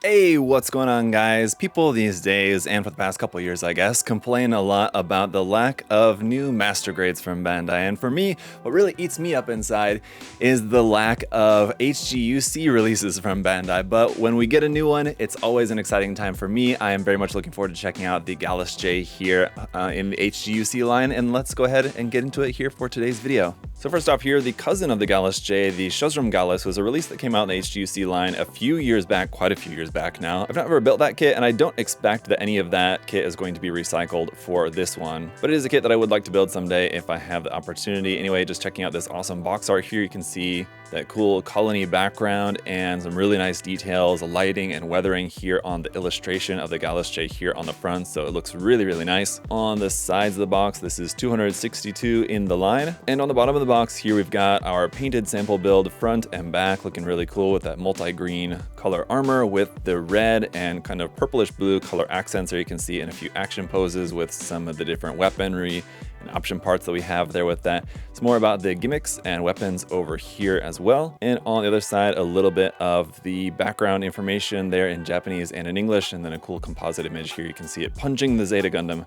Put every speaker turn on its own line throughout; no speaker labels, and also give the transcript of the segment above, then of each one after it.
Hey, what's going on, guys? People these days, and for the past couple years, I guess, complain a lot about the lack of new master grades from Bandai. And for me, what really eats me up inside is the lack of HGUC releases from Bandai. But when we get a new one, it's always an exciting time for me. I am very much looking forward to checking out the Galluss-J here in the HGUC line. And let's go ahead and get into it here for today's video. So first off here, the cousin of the Galluss-J, the Shosram Gallus, was a release that came out in the HGUC line a few years back, quite a few years back now. I've never built that kit, and I don't expect that any of that kit is going to be recycled for this one. But it is a kit that I would like to build someday if I have the opportunity. Anyway, just checking out this awesome box art here, you can see that cool colony background and some really nice details, lighting and weathering here on the illustration of the Galluss-J here on the front. So it looks really, really nice. On the sides of the box, this is 262 in the line. And on the bottom of the box here, we've got our painted sample build front and back, looking really cool with that multi-green color armor with the red and kind of purplish blue color accents there you can see in a few action poses with some of the different weaponry and option parts that we have there with that. It's more about the gimmicks and weapons over here as well. And on the other side, a little bit of the background information there in Japanese and in English, and then a cool composite image here. You can see it punching the Zeta Gundam.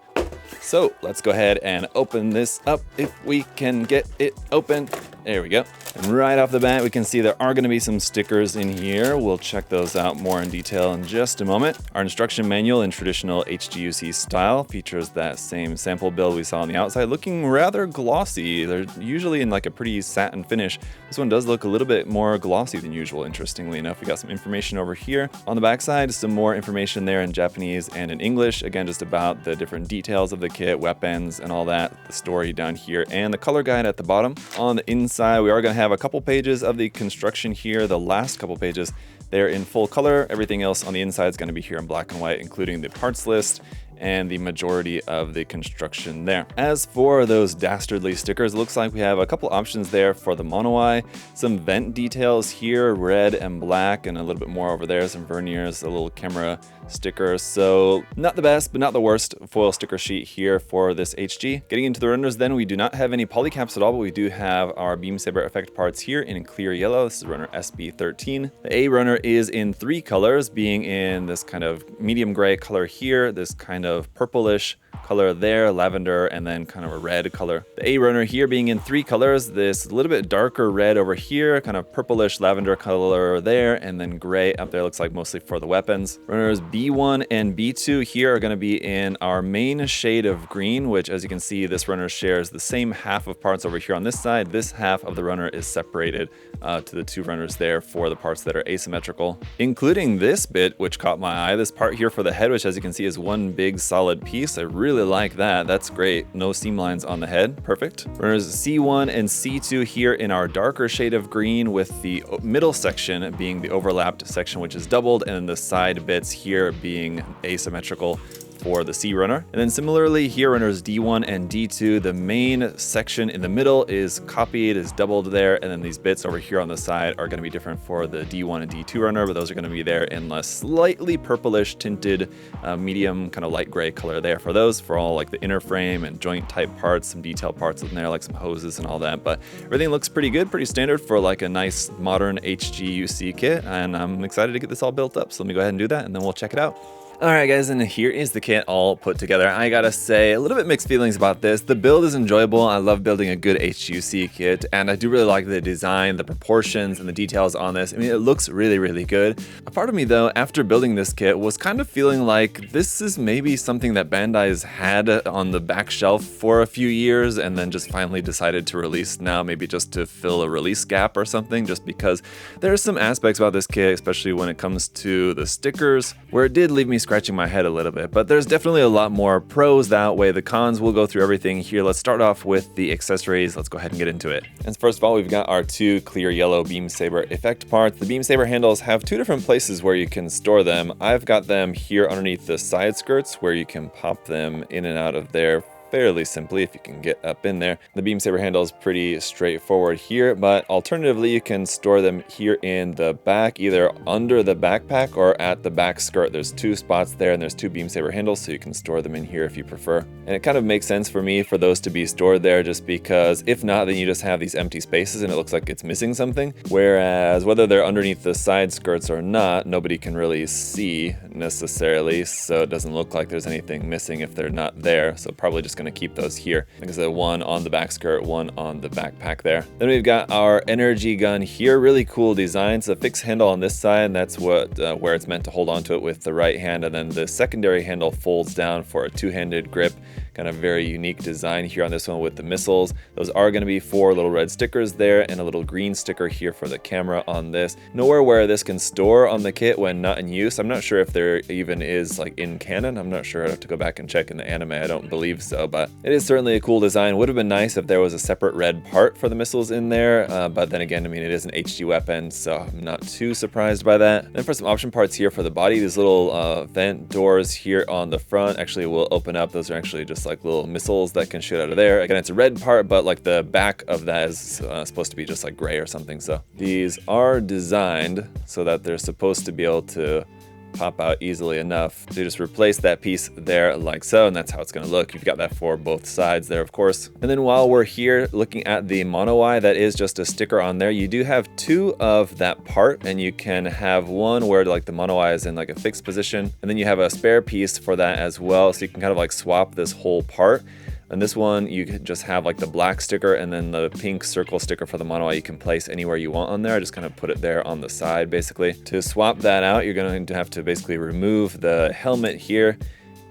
So let's go ahead and open this up if we can get it open. There we go. And right off the bat, we can see there are going to be some stickers in here. We'll check those out more in detail in just a moment. Our instruction manual in traditional HGUC style features that same sample build we saw on the outside, looking rather glossy. They're usually in like a pretty satin finish. This one does look a little bit more glossy than usual, interestingly enough. We got some information over here. On the backside, some more information there in Japanese and in English. Again, just about the different details of the kit, weapons, and all that. The story down here, and the color guide at the bottom. On the inside, we are going to have a couple pages of the construction here. The last couple pages, they're in full color. Everything else on the inside is going to be here in black and white, including the parts list and the majority of the construction there. As for those dastardly stickers, it looks like we have a couple options there for the mono-eye. Some vent details here, red and black, and a little bit more over there. Some verniers, a little camera sticker. So not the best, but not the worst foil sticker sheet here for this HG. Getting into the runners then, we do not have any polycaps at all, but we do have our beam saber effect parts here in clear yellow. This is runner SB13. The A runner is in 3 colors, being in this kind of medium gray color here, this kind of purplish color there, lavender, and then kind of a red color. The A runner here being in 3 colors, this little bit darker red over here, kind of purplish lavender color there, and then gray up there, looks like mostly for the weapons. Runners B1 and B2 here are going to be in our main shade of green, which as you can see, this runner shares the same half of parts over here on this side. This half of the runner is separated to the 2 runners there for the parts that are asymmetrical, including this bit, which caught my eye. This part here for the head, which as you can see is one big solid piece. I really like that. That's great. No seam lines on the head. Perfect. Runners C1 and C2 here in our darker shade of green, with the middle section being the overlapped section, which is doubled, and then the side bits here being asymmetrical for the C runner. And then similarly here, runners D1 and D2, the main section in the middle is copied, is doubled there, and then these bits over here on the side are going to be different for the D1 and D2 runner, but those are going to be there in a slightly purplish tinted medium kind of light gray color there for those, for all like the inner frame and joint type parts, some detail parts in there like some hoses and all that. But everything looks pretty good, pretty standard for like a nice modern HGUC kit, and I'm excited to get this all built up. So let me go ahead and do that, and then we'll check it out. Alright guys, and here is the kit all put together. I gotta say, a little bit mixed feelings about this. The build is enjoyable. I love building a good HGUC kit, and I do really like the design, the proportions, and the details on this. I mean, it looks really, really good. A part of me though, after building this kit, was kind of feeling like this is maybe something that Bandai's had on the back shelf for a few years, and then just finally decided to release now, maybe just to fill a release gap or something, just because there are some aspects about this kit, especially when it comes to the stickers, where it did leave me scratching my head a little bit, but there's definitely a lot more pros that outweigh the cons. We'll go through everything here. Let's start off with the accessories. Let's go ahead and get into it. And first of all, we've got our 2 clear yellow beam saber effect parts. The beam saber handles have 2 different places where you can store them. I've got them here underneath the side skirts where you can pop them in and out of there fairly simply if you can get up in there. The beam saber handle is pretty straightforward here, but alternatively you can store them here in the back, either under the backpack or at the back skirt. There's 2 spots there and there's 2 beam saber handles, so you can store them in here if you prefer. And it kind of makes sense for me for those to be stored there, just because if not, then you just have these empty spaces and it looks like it's missing something. Whereas whether they're underneath the side skirts or not, nobody can really see necessarily, so it doesn't look like there's anything missing if they're not there. So probably just going to keep those here. Like I said, 1 on the back skirt, 1 on the backpack there. Then we've got our energy gun here. Really cool design. It's a fixed handle on this side, and that's what where it's meant to hold onto it with the right hand, and then the secondary handle folds down for a 2-handed grip. Kind of very unique design here on this one with the missiles. Those are going to be 4 little red stickers there and a little green sticker here for the camera on this. Nowhere where this can store on the kit when not in use. I'm not sure if there even is like in canon. I'm not sure. I'd have to go back and check in the anime. I don't believe so, but it is certainly a cool design. Would have been nice if there was a separate red part for the missiles in there, but then again, I mean, it is an HG weapon, so I'm not too surprised by that. Then for some option parts here for the body, these little vent doors here on the front actually will open up. Those are actually just like little missiles that can shoot out of there. Again, it's a red part, but like the back of that is supposed to be just like gray or something. So these are designed so that they're supposed to be able to pop out easily enough to just replace that piece there like so, and that's how it's going to look. You've got that for both sides there, of course. And then while we're here looking at the mono eye, that is just a sticker on there. You do have 2 of that part, and you can have one where like the mono eye is in like a fixed position, and then you have a spare piece for that as well, so you can kind of like swap this whole part. And this one, you can just have like the black sticker and then the pink circle sticker for the mono eye you can place anywhere you want on there. I just kind of put it there on the side basically. To swap that out, you're going to have to basically remove the helmet here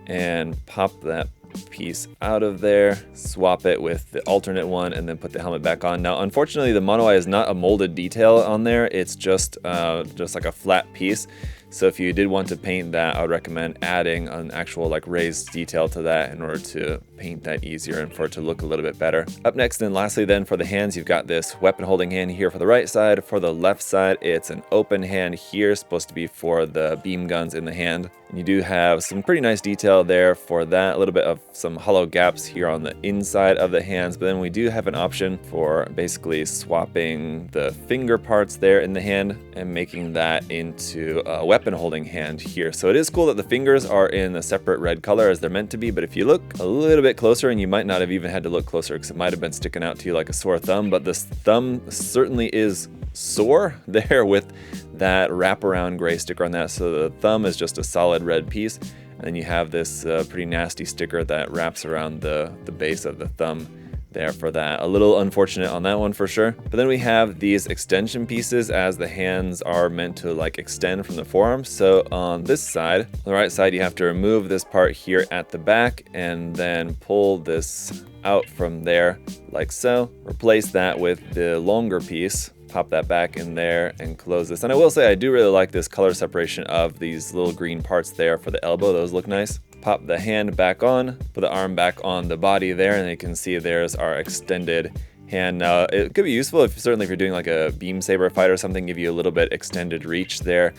and pop that piece out of there, swap it with the alternate one, and then put the helmet back on. Now, unfortunately, the mono eye is not a molded detail on there. It's just like a flat piece. So if you did want to paint that, I would recommend adding an actual like raised detail to that in order to paint that easier and for it to look a little bit better. Up next and lastly then for the hands, you've got this weapon holding hand here for the right side. For the left side, it's an open hand here, supposed to be for the beam guns in the hand. And you do have some pretty nice detail there for that, a little bit of some hollow gaps here on the inside of the hands, but then we do have an option for basically swapping the finger parts there in the hand and making that into a weapon holding hand here. So it is cool that the fingers are in a separate red color as they're meant to be, but if you look a little bit closer, and you might not have even had to look closer because it might have been sticking out to you like a sore thumb, but this thumb certainly is sore there with that wraparound gray sticker on that. So the thumb is just a solid red piece, and then you have this pretty nasty sticker that wraps around the base of the thumb there for that. A little unfortunate on that one for sure. But then we have these extension pieces as the hands are meant to like extend from the forearm. So on this side, on the right side, you have to remove this part here at the back and then pull this out from there like so. Replace that with the longer piece. Pop that back in there and close this. And I will say I do really like this color separation of these little green parts there for the elbow. Those look nice. Pop the hand back on, put the arm back on the body there, and you can see there's our extended hand. Now it could be useful certainly if you're doing like a beam saber fight or something, give you a little bit extended reach there.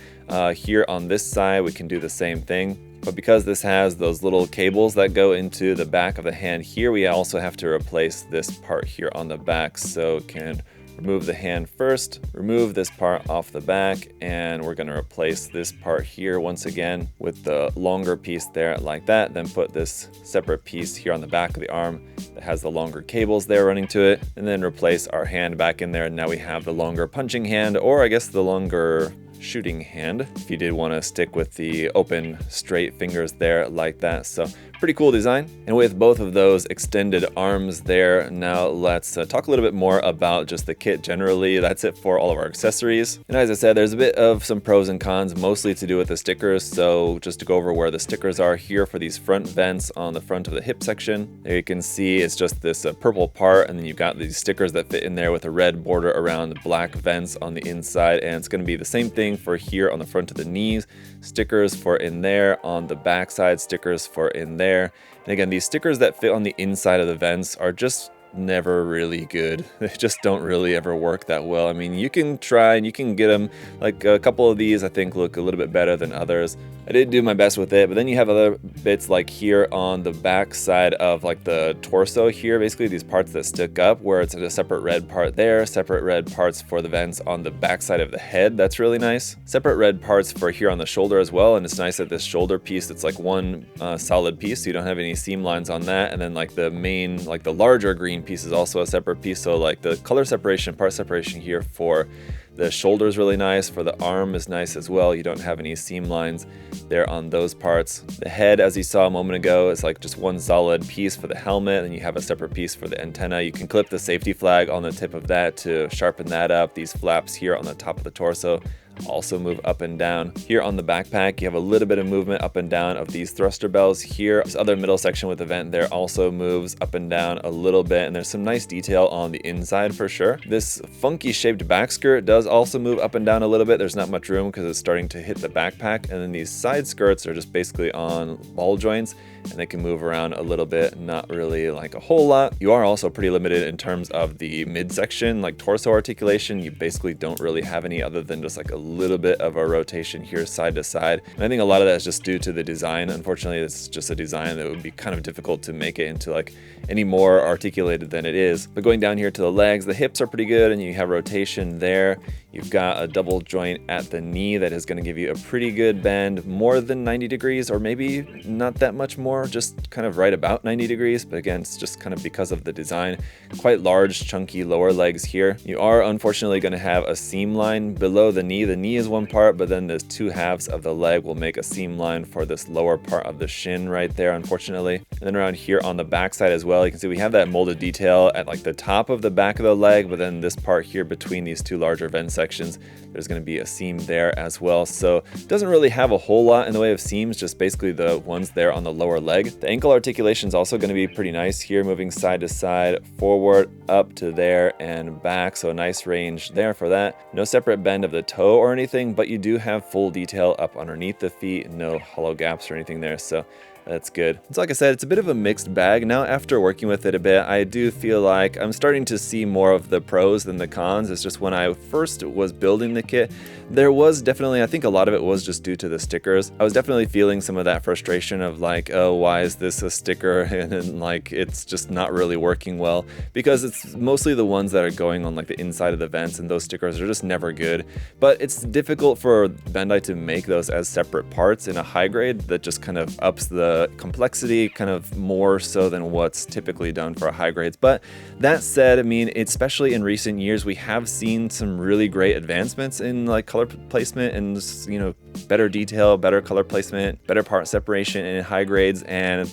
Here on this side we can do the same thing, but because this has those little cables that go into the back of the hand here, we also have to replace this part here on the back. So can remove the hand first, remove this part off the back, and we're going to replace this part here once again with the longer piece there like that. Then put this separate piece here on the back of the arm that has the longer cables there running to it, and then replace our hand back in there. And now we have the longer punching hand, or I guess the longer shooting hand, if you did want to stick with the open straight fingers there like that. So pretty cool design. And with both of those extended arms there, now let's talk a little bit more about just the kit generally. That's it for all of our accessories. And as I said, there's a bit of some pros and cons, mostly to do with the stickers. So just to go over where the stickers are here for these front vents on the front of the hip section, there you can see it's just this purple part, and then you've got these stickers that fit in there with a red border around the black vents on the inside. And it's going to be the same thing for here on the front of the knees, stickers for in there, on the back side, stickers for in there. And again, these stickers that fit on the inside of the vents are just never really good. They just don't really ever work that well. I mean, you can try and you can get them, like a couple of these I think look a little bit better than others. I did do my best with it, but then you have other bits like here on the back side of like the torso here, basically these parts that stick up where it's a separate red part there, separate red parts for the vents on the back side of the head. That's really nice. Separate red parts for here on the shoulder as well, and it's nice that this shoulder piece, it's like one solid piece, so you don't have any seam lines on that. And then like the main, like the larger green piece is also a separate piece, so like the color separation, part separation here for the shoulder is really nice. For the arm is nice as well. You don't have any seam lines there on those parts. The head, as you saw a moment ago, is like just one solid piece for the helmet, and you have a separate piece for the antenna. You can clip the safety flag on the tip of that to sharpen that up. These flaps here on the top of the torso also move up and down. Here on the backpack, you have a little bit of movement up and down of these thruster bells here. This other middle section with the vent there also moves up and down a little bit, and there's some nice detail on the inside for sure. This funky shaped back skirt does also move up and down a little bit. There's not much room because it's starting to hit the backpack, and then these side skirts are just basically on ball joints, and they can move around a little bit, not really like a whole lot. You are also pretty limited in terms of the midsection, like torso articulation. You basically don't really have any other than just like a little bit of a rotation here side to side. And I think a lot of that is just due to the design. Unfortunately, it's just a design that would be kind of difficult to make it into like any more articulated than it is. But going down here to the legs, the hips are pretty good, and you have rotation there. You've got a double joint at the knee that is going to give you a pretty good bend, more than 90 degrees, or maybe not that much more, just kind of right about 90 degrees. But again, it's just kind of because of the design. Quite large, chunky lower legs here. You are unfortunately going to have a seam line below the knee. The knee is one part, but then the two halves of the leg will make a seam line for this lower part of the shin right there, unfortunately. And then around here on the back side as well, you can see we have that molded detail at like the top of the back of the leg, but then this part here between these two larger vent sections, there's going to be a seam there as well. So it doesn't really have a whole lot in the way of seams, just basically the ones there on the lower leg. The ankle articulation is also going to be pretty nice here, moving side to side, forward, up to there, and back. So a nice range there for that. No separate bend of the toe or anything, but you do have full detail up underneath the feet, no hollow gaps or anything there. So that's good. So like I said, it's a bit of a mixed bag. Now after working with it a bit, I do feel like I'm starting to see more of the pros than the cons. It's just when I first was building the kit, there was definitely, I think a lot of it was just due to the stickers. I was definitely feeling some of that frustration of like, oh, why is this a sticker? And then like, it's just not really working well, because it's mostly the ones that are going on like the inside of the vents, and those stickers are just never good. But it's difficult for Bandai to make those as separate parts in a high grade that just kind of ups the complexity kind of more so than what's typically done for high grades. But that said, I mean, especially in recent years, we have seen some really great advancements in like color placement and, you know, better detail, better color placement, better part separation in high grades, and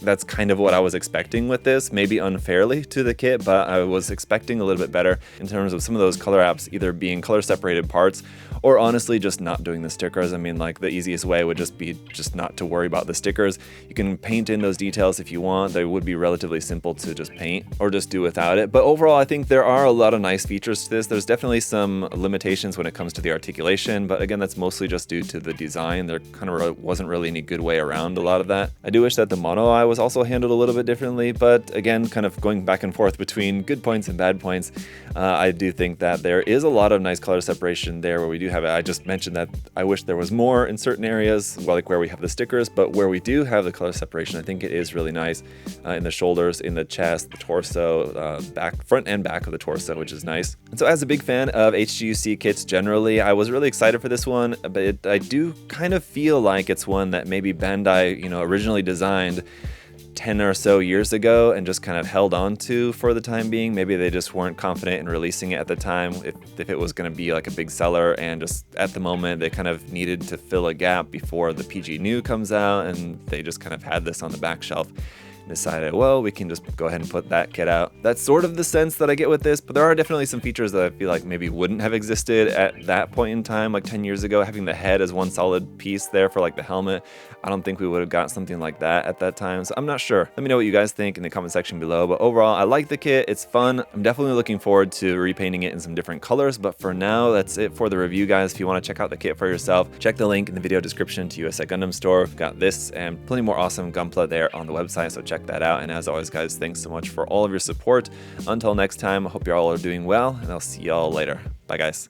that's kind of what I was expecting with this. Maybe unfairly to the kit, but I was expecting a little bit better in terms of some of those color apps either being color separated parts or honestly just not doing the stickers. I mean, like the easiest way would just be just not to worry about the stickers. You can paint in those details if you want. They would be relatively simple to just paint or just do without it. But overall, I think there are a lot of nice features to this. There's definitely some limitations when it comes to the articulation, but again, that's mostly just due to the design. There kind of wasn't really any good way around a lot of that. I do wish that the mono eye was also handled a little bit differently, but again, kind of going back and forth between good points and bad points, I do think that there is a lot of nice color separation there where we do have it. I just mentioned that I wish there was more in certain areas, well, like where we have the stickers, but where we do have the color separation, I think it is really nice in the shoulders, in the chest, the torso, back, front and back of the torso, which is nice. And so as a big fan of HGUC kits generally, I was really excited for this one, but I do kind of feel like it's one that maybe Bandai, you know, originally designed 10 or so years ago and just kind of held on to for the time being. Maybe they just weren't confident in releasing it at the time if it was going to be like a big seller, and just at the moment they kind of needed to fill a gap before the PG New comes out, and they just kind of had this on the back shelf. Decided, well, we can just go ahead and put that kit out. That's sort of the sense that I get with this, but there are definitely some features that I feel like maybe wouldn't have existed at that point in time, like 10 years ago. Having the head as one solid piece there for like the helmet, I don't think we would have got something like that at that time, so I'm not sure. Let me know what you guys think in the comment section below, but overall, I like the kit. It's fun. I'm definitely looking forward to repainting it in some different colors, but for now, that's it for the review, guys. If you want to check out the kit for yourself, check the link in the video description to USA Gundam store. We've got this and plenty more awesome Gunpla there on the website, so check check that out. And as always, guys, thanks so much for all of your support. Until next time, I hope you all are doing well, and I'll see y'all later. Bye, guys.